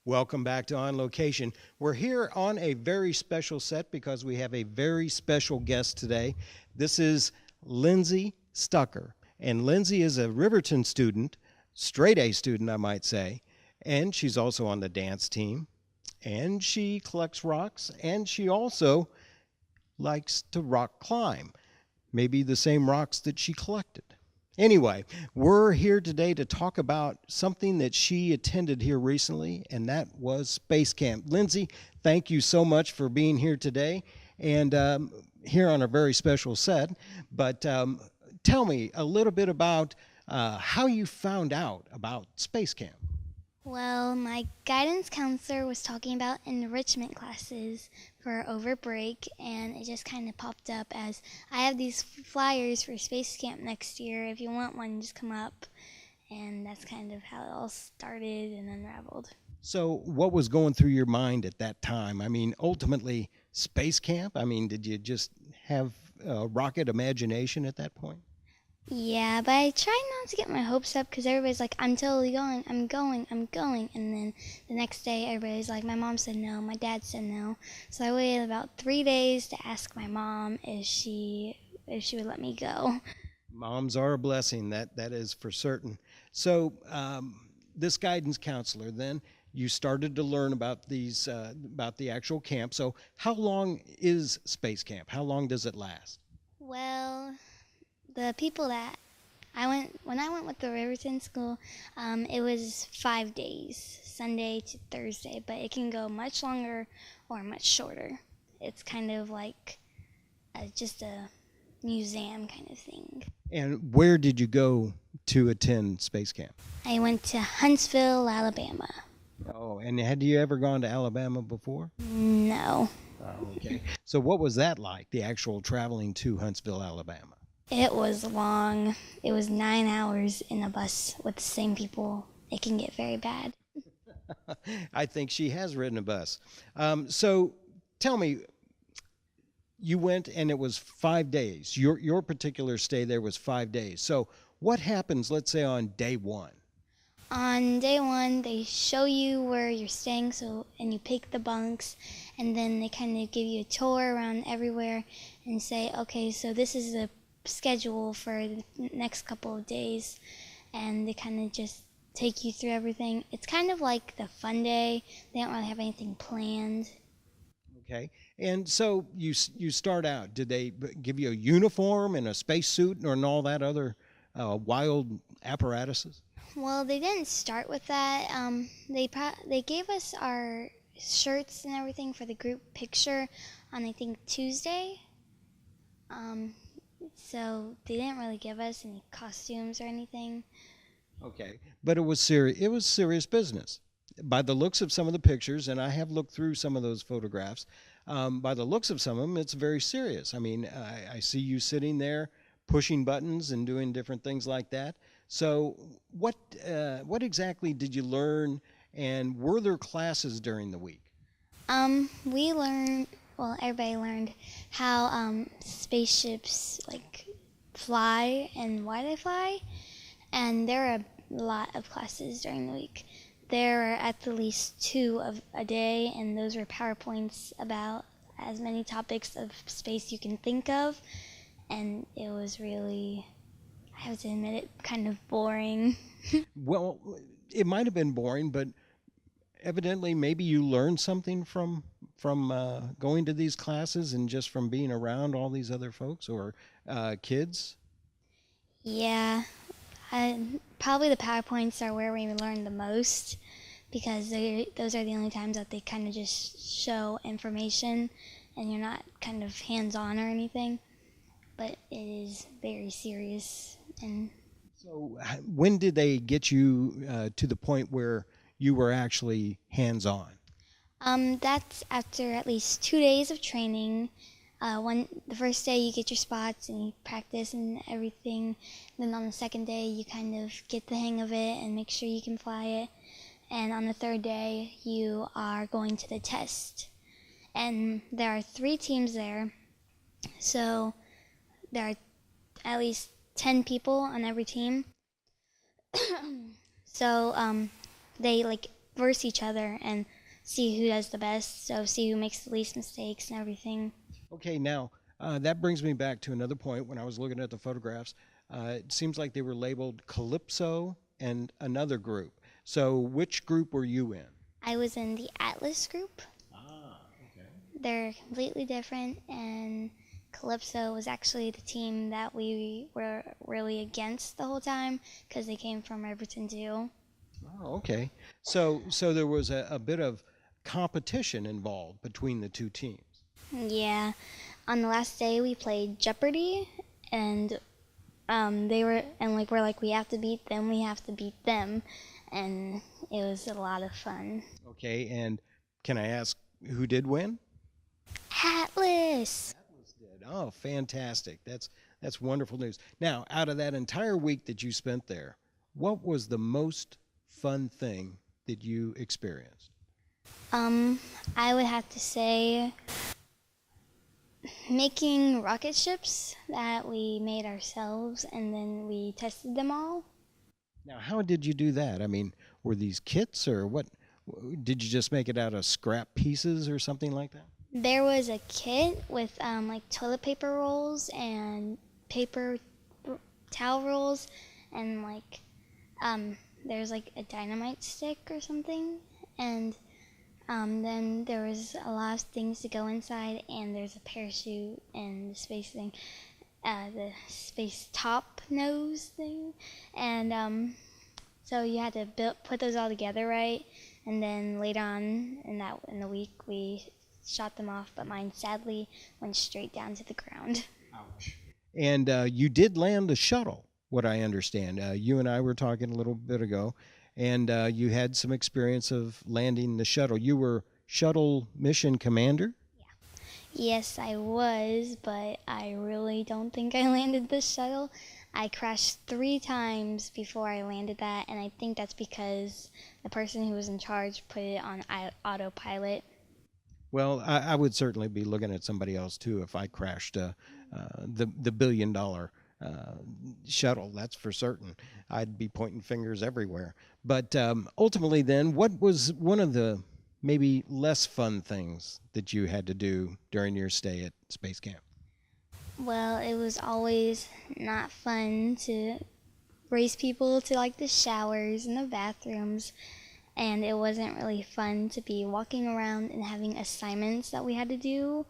Welcome back to On Location. We're here on a very special set because we have a very special guest today. This is Lindsay Stoecker. And Lindsay is a Riverton student, straight A student, I might say. And she's also on the dance team. And she collects rocks. And she also likes to rock climb. Maybe the same rocks that she collected. Anyway, we're here today to talk about something that she attended here recently, and that was Space Camp. Lindsay, thank you so much for being here today and here on a very special set. But tell me a little bit about how you found out about Space Camp. Well, my guidance counselor was talking about enrichment classes for over break, and it just kind of popped up as I have these flyers for Space Camp next year. If you want one, just come up. And that's kind of how it all started and unraveled. So what was going through your mind at that time? I mean, ultimately, Space Camp? I mean, did you just have a rocket imagination at that point? Yeah, but I tried not to get my hopes up because everybody's like, I'm totally going, I'm going. And then the next day, everybody's like, my mom said no, my dad said no. So I waited about 3 days to ask my mom if she would let me go. Moms are a blessing, that is for certain. So this guidance counselor, then, you started to learn about these, about the actual camp. So how long is Space Camp? How long does it last? Well, the people that when I went with the Riverton school, it was 5 days, Sunday to Thursday, but it can go much longer or much shorter. It's kind of like just a museum kind of thing. And where did you go to attend Space Camp? I went to Huntsville, Alabama. Oh, and had you ever gone to Alabama before? No. Oh, okay. So what was that like, the actual traveling to Huntsville, Alabama? It was long. It was 9 hours in a bus with the same people. It can get very bad. I think she has ridden a bus. So tell me, you went and it was 5 days. Your particular stay there was 5 days. So what happens, let's say, on day one? On day one, they show you where you're staying, and you pick the bunks, and then they kind of give you a tour around everywhere and say, okay, so this is the schedule for the next couple of days, and they kind of just take you through everything. It's kind of like the fun day. They don't really have anything planned. Okay, and so you start out. Did they give you a uniform and a spacesuit and all that other wild apparatuses? Well, they didn't start with that. They gave us our shirts and everything for the group picture on, I think, Tuesday. So they didn't really give us any costumes or anything. Okay, but it was serious business. By the looks of some of the pictures, and I have looked through some of those photographs, by the looks of some of them, it's very serious. I mean, I see you sitting there pushing buttons and doing different things like that. So what exactly did you learn, and were there classes during the week? We learned, well, everybody learned how spaceships like fly and why they fly, and there are a lot of classes during the week. There are at the least 2 of a day, and those were PowerPoints about as many topics of space you can think of, and it was really, I have to admit it, kind of boring. Well, it might have been boring, but evidently maybe you learned something from going to these classes and just from being around all these other folks or kids. Yeah, probably the PowerPoints are where we learn the most because those are the only times that they kind of just show information and you're not kind of hands-on or anything. But it is very serious. And so when did they get you to the point where you were actually hands-on? That's after at least 2 days of training. The first day you get your spots and you practice and everything. Then on the second day you kind of get the hang of it and make sure you can fly it. And on the third day you are going to the test. And there are 3 teams there. So there are at least 10 people on every team. So they verse each other and see who does the best. So see who makes the least mistakes and everything. Okay, now that brings me back to another point. When I was looking at the photographs, it seems like they were labeled Calypso and another group. So which group were you in? I was in the Atlas group. Ah, okay. They're completely different, and Calypso was actually the team that we were really against the whole time because they came from Riverton too. Oh, okay. So there was a bit of competition involved between the two teams. Yeah, on the last day we played Jeopardy, and they were and like we're like we have to beat them, and it was a lot of fun. Okay, and can I ask who did win? Atlas. Atlas did. Oh, fantastic. That's wonderful news. Now, out of that entire week that you spent there, what was the most fun thing that you experienced? I would have to say making rocket ships that we made ourselves and then we tested them all. Now, how did you do that? I mean, were these kits or what? Did you just make it out of scrap pieces or something like that? There was a kit with like toilet paper rolls and paper towel rolls and like there's like a dynamite stick or something, and then there was a lot of things to go inside, and there's a parachute and the space thing, the space top nose thing, and so you had to put those all together, right? And then later on in the week we shot them off, but mine sadly went straight down to the ground. Ouch. And you did land a shuttle, what I understand. You and I were talking a little bit ago, and you had some experience of landing the shuttle. You were shuttle mission commander? Yes, I was, but I really don't think I landed the shuttle. I crashed 3 times before I landed that, and I think that's because the person who was in charge put it on autopilot. Well, I would certainly be looking at somebody else too if I crashed the $1 billion shuttle. That's for certain. I'd be pointing fingers everywhere. But ultimately, then, what was one of the maybe less fun things that you had to do during your stay at Space Camp? Well, it was always not fun to race people to like the showers and the bathrooms, and it wasn't really fun to be walking around and having assignments that we had to do,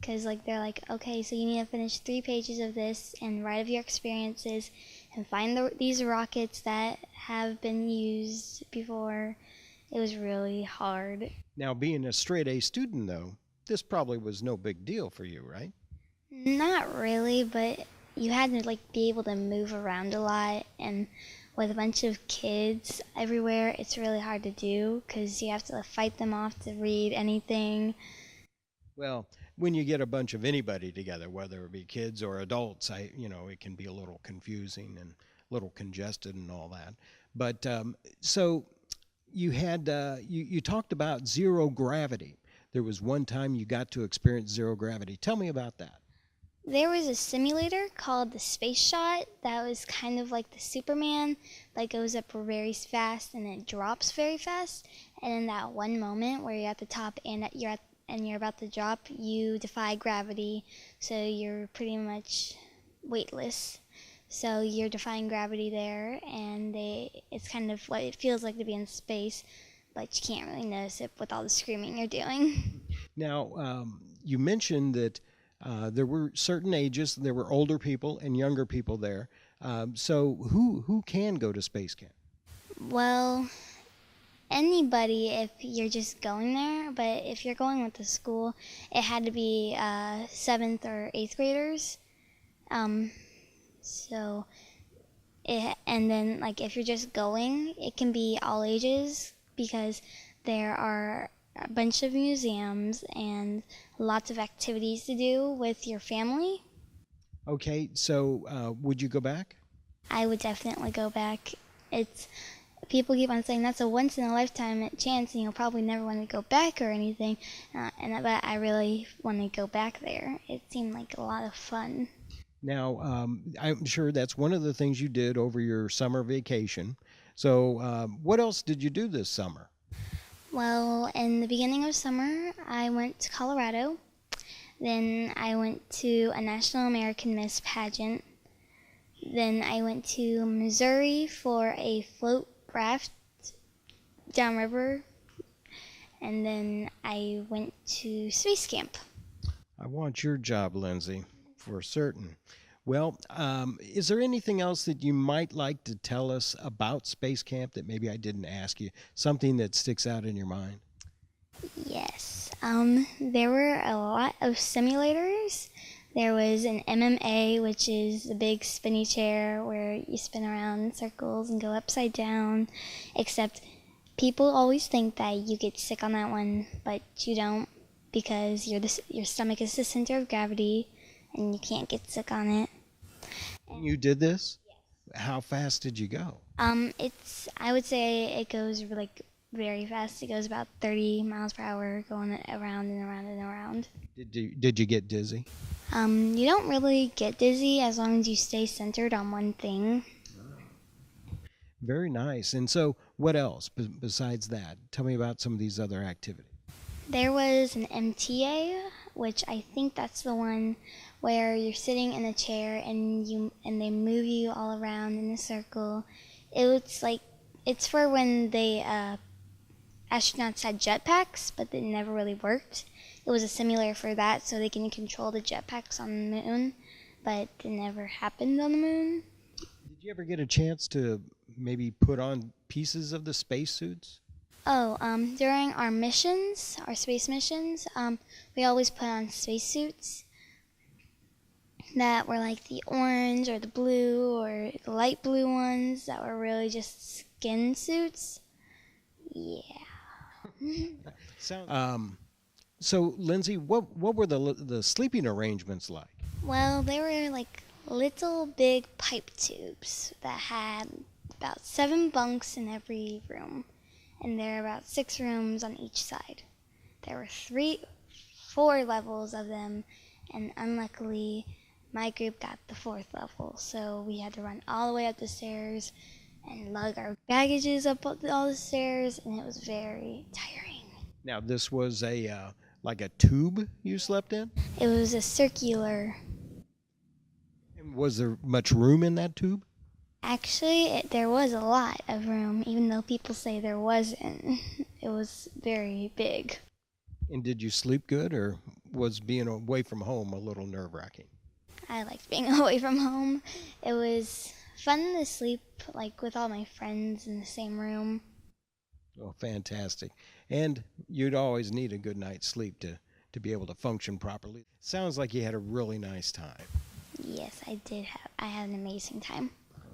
because like they're like, okay, so you need to finish 3 pages of this and write of your experiences and find these rockets that have been used before. It was really hard. Now, being a straight A student, though, this probably was no big deal for you, right? Not really, but you had to like be able to move around a lot, and with a bunch of kids everywhere, it's really hard to do because you have to fight them off to read anything. Well, when you get a bunch of anybody together, whether it be kids or adults, it can be a little confusing and a little congested and all that. But so you had you talked about zero gravity. There was one time you got to experience zero gravity. Tell me about that. There was a simulator called the Space Shot that was kind of like the Superman, that goes up very fast and it drops very fast. And in that one moment where you're at the top and you're about to drop, you defy gravity, so you're pretty much weightless. So you're defying gravity there, and it's kind of what it feels like to be in space, but you can't really notice it with all the screaming you're doing. Now, you mentioned that there were certain ages. There were older people and younger people there. So who can go to space camp? Well, anybody if you're just going there, but if you're going with the school, it had to be 7th or 8th graders. So and then like if you're just going, it can be all ages because there are a bunch of museums and lots of activities to do with your family. Okay, so would you go back? I would definitely go back. It's People keep on saying that's a once in a lifetime chance and you'll probably never want to go back or anything, but I really want to go back there. It seemed like a lot of fun. Now, I'm sure that's one of the things you did over your summer vacation. So what else did you do this summer? Well, in the beginning of summer, I went to Colorado. Then I went to a National American Miss pageant. Then I went to Missouri for a float raft downriver. And then I went to space camp. I want your job, Lindsay, for certain. Well, is there anything else that you might like to tell us about Space Camp that maybe I didn't ask you? Something that sticks out in your mind? Yes. There were a lot of simulators. There was an MMA, which is a big spinny chair where you spin around in circles and go upside down, except people always think that you get sick on that one, but you don't, because your stomach is the center of gravity and you can't get sick on it. You did this? Yes. How fast did you go? I would say it goes like very fast. It goes about 30 miles per hour going around and around and around. Did you get dizzy? You don't really get dizzy as long as you stay centered on one thing. Very nice. And so what else besides that? Tell me about some of these other activities. There was an MTA, which I think that's the one where you're sitting in a chair and they move you all around in a circle. It's for when the astronauts had jetpacks, but they never really worked. It was a simulator for that, so they can control the jetpacks on the moon, but it never happened on the moon. Did you ever get a chance to maybe put on pieces of the spacesuits? Oh, during our missions, our space missions, we always put on spacesuits that were like the orange or the blue or the light blue ones that were really just skin suits. Yeah. So, Lindsay, what were the sleeping arrangements like? Well, they were like little big pipe tubes that had about 7 bunks in every room. And there are about 6 rooms on each side. There were 4 levels of them, and unluckily, my group got the 4th level, so we had to run all the way up the stairs and lug our baggages up all the stairs, and it was very tiring. Now, this was like a tube you slept in? It was a circular. And was there much room in that tube? Actually, there was a lot of room, even though people say there wasn't. It was very big. And did you sleep good, or was being away from home a little nerve-wracking? I liked being away from home. It was fun to sleep like with all my friends in the same room. Oh, fantastic. And you'd always need a good night's sleep to be able to function properly. Sounds like you had a really nice time. Yes, I had an amazing time.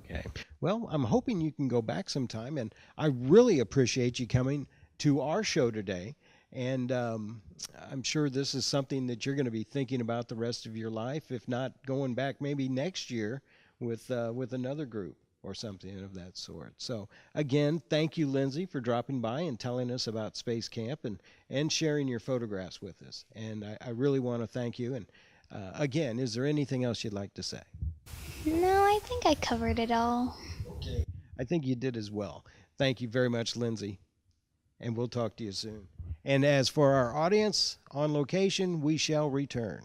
Okay. Well, I'm hoping you can go back sometime, and I really appreciate you coming to our show today. And I'm sure this is something that you're going to be thinking about the rest of your life, if not going back maybe next year with another group or something of that sort. So, again, thank you, Lindsay, for dropping by and telling us about Space Camp and sharing your photographs with us. And I really want to thank you. And, again, is there anything else you'd like to say? No, I think I covered it all. Okay. I think you did as well. Thank you very much, Lindsay, and we'll talk to you soon. And as for our audience, on location, we shall return.